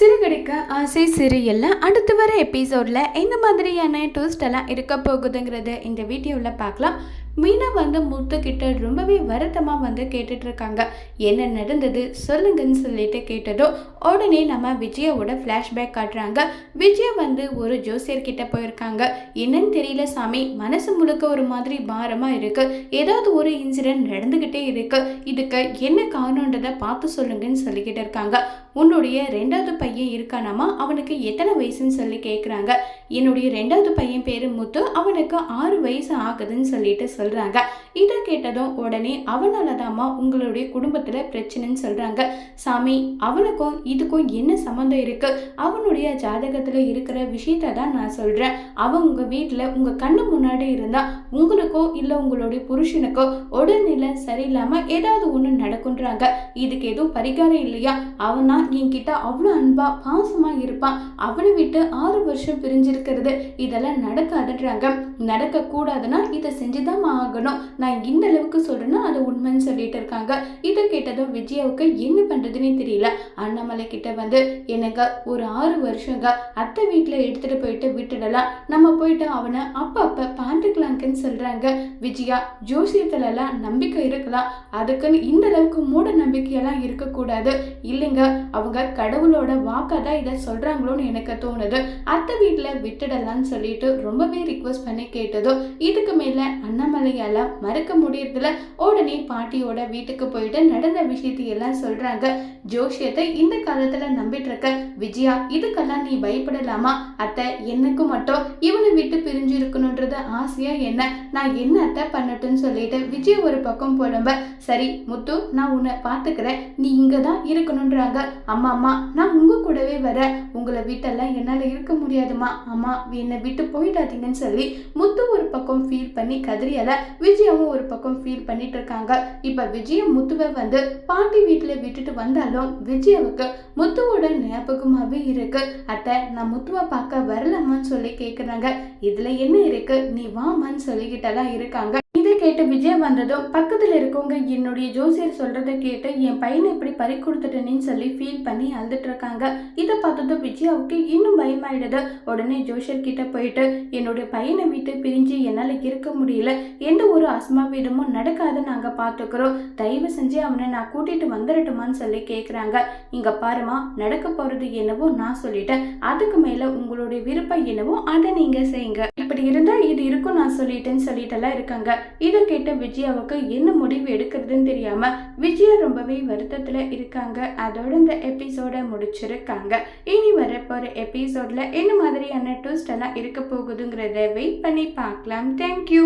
சிறுகடிக்க ஆசை சீரியலில் அடுத்து வர எபிசோடில் எந்த மாதிரியான ட்விஸ்ட் எல்லாம் இருக்க போகுதுங்கிறத இந்த வீடியோவில் பார்க்கலாம். மீனா முத்துக்கிட்ட ரொம்பவே வருத்தமாக கேட்டுட்ருக்காங்க. என்ன நடந்தது சொல்லுங்கன்னு சொல்லிட்டு கேட்டதும் உடனே நம்ம விஜயாவோட ஃப்ளாஷ்பேக் காட்டுறாங்க. விஜயா ஒரு ஜோசியர்கிட்ட போயிருக்காங்க. என்னன்னு தெரியல சாமி, மனசு முழுக்க ஒரு மாதிரி பாரமாக இருக்குது, ஏதாவது ஒரு இன்சிடென்ட் நடந்துக்கிட்டே இருக்குது, இதுக்கு என்ன காரணன்றதை பார்த்து சொல்லுங்கன்னு சொல்லிக்கிட்டு இருக்காங்க. உன்னுடைய 2வது பையன் இருக்கானாமா, அவனுக்கு எத்தனை வயசுன்னு சொல்லி கேட்குறாங்க. என்னுடைய 2வது பையன் பேர் முத்து, அவனுக்கு 6 வயசு ஆகுதுன்னு சொல்லிட்டு சொல்கிறாங்க. இதை கேட்டதும் உடனே அவனால தாம்மா உங்களுடைய குடும்பத்தில் பிரச்சனைன்னு சொல்கிறாங்க. சாமி, அவனுக்கும் இதுக்கும் என்ன சம்மந்தம் இருக்குது? அவனுடைய ஜாதகத்தில் இருக்கிற விஷயத்த தான் நான் சொல்கிறேன். அவன் உங்கள் வீட்டில் உங்கள் கண்ணு முன்னாடி இருந்தால் உங்களுக்கோ இல்லை உங்களுடைய புருஷனுக்கோ உடல்நிலை சரியில்லாமல் ஏதாவது ஒன்று நடக்குன்றாங்க. இதுக்கு எதுவும் பரிகாரம் இல்லையா? அவன் தான் என்கிட்ட அவ்வளோ அன்பா பாசமாக இருப்பான். அவனை விட்டு 6 வருஷம் பிரிஞ்சிருக்கிறது இதெல்லாம் நடக்காதுன்றாங்க. நடக்கக்கூடாதுன்னா இதை செஞ்சுதான் ஆகணும். நான் இந்த அளவுக்கு சொல்றேன்னா அது உண்மைன்னு சொல்லிட்டு இருக்காங்க. இதை கேட்டதும் விஜயாவுக்கு என்ன பண்றதுன்னே தெரியல. அண்ணாமலை கிட்ட எனக்கு ஒரு 6 வருஷங்க அத்தை வீட்டில் எடுத்துட்டு போயிட்டு விட்டுடலாம், நம்ம போயிட்டு அவனை அப்ப பார்த்துக்கலாங்கன்னு சொல்றாங்க. விஜயா, ஜோசியத்துலலாம் நம்பிக்கை இருக்கலாம், அதுக்குன்னு இந்த அளவுக்கு மூட நம்பிக்கையெல்லாம் இருக்கக்கூடாது. இல்லைங்க, அவங்க கடவுளோட வாக்காதான் இதை சொல்றாங்களோன்னு எனக்கு தோணுது. அத்தை வீட்டில் விட்டுடலான்னு சொல்லிட்டு ரொம்பவே ரிக்வெஸ்ட் பண்ணி கேட்டதோ இதுக்கு மேல அண்ணாமலையால மறக்க முடியறதுல உடனே பாட்டியோட வீட்டுக்கு போயிட்டு நடந்த விஷயத்தையெல்லாம் சொல்றாங்க. ஜோஷியத்தை இந்த காலத்துல நம்பிட்டு இருக்க விஜயா, இதுக்கெல்லாம் நீ பயப்படலாமா? அத்தை, எனக்கு மட்டும் இவனை விட்டு பிரிஞ்சு இருக்கணும்ன்றது ஆசையா என்ன? நான் என்ன அத்தை பண்ணட்டும்னு சொல்லிட்டு விஜய் ஒரு பக்கம் புலம்ப. சரி முத்து, நான் உன்னை பாத்துக்கிறேன், நீ இங்கதான் இருக்கணும்ன்றாங்க. அம்மா, நான் உங்க கூடவே வரேன், உங்களை வீட்டெல்லாம் என்னால இருக்க முடியாதுமா, அம்மா என்னை விட்டு போயிடாதீங்கன்னு சொல்லி முத்து ஒரு பக்கம் ஃபீல் பண்ணி கதறியல. விஜயாவும் ஒரு பக்கம் ஃபீல் பண்ணிட்டு இருக்காங்க. இப்ப விஜயா முத்துவை பாட்டி வீட்டுல விட்டுட்டு வந்தாலும் விஜயாவுக்கு முத்துவோட ஞாபகமாவே இருக்கு. அத்தை, நான் முத்துவை பார்க்க வரலாமான்னு சொல்லி கேக்குறாங்க. இதுல என்ன இருக்கு, நீ வாமான்னு சொல்லிக்கிட்டெல்லாம் இருக்காங்க. இதை கேட்டு விஜய் வந்ததும் பக்கத்துல இருக்கவங்க என்னுடைய ஜோசியர் சொல்றதை கேட்டு என் பையனை இப்படி பறி கொடுத்துட்டேன்னு சொல்லி ஃபீல் பண்ணி அழுதுட்டு இருக்காங்க. இதை பார்த்ததும் விஜயாவுக்கு இன்னும் பயமாயிடுது. உடனே ஜோசியர் கிட்ட போயிட்டு என்னுடைய பையனை விட்டு பிரிஞ்சு என்னால இருக்க முடியல, எந்த ஒரு அசம்பாவிதமும் நடக்காது, நாங்க பாத்துக்கிறோம், தயவு செஞ்சு அவனை நான் கூட்டிட்டு வந்துடட்டுமான்னு சொல்லி கேக்குறாங்க. இங்க பாருமா, நடக்க போறது என்னவோ நான் சொல்லிட்டேன், அதுக்கு மேல உங்களுடைய விருப்பம் என்னவோ அதை நீங்க செய்யுங்க, இப்படி இருந்தா இது இருக்கும் நான் சொல்லிட்டேன்னு சொல்லிட்டெல்லாம் இருக்காங்க. இதை கேட்ட விஜயாவுக்கு என்ன முடிவு எடுக்கிறதுன்னு தெரியாம விஜயா ரொம்பவே வருத்தத்துல இருக்காங்க. அதோட இந்த எபிசோட முடிச்சிருக்காங்க. இனி வரப்போற எபிசோட்ல என்ன மாதிரியான ட்விஸ்ட் எல்லாம் இருக்க போகுதுங்கிறத வெயிட் பண்ணி பார்க்கலாம். தேங்க்யூ.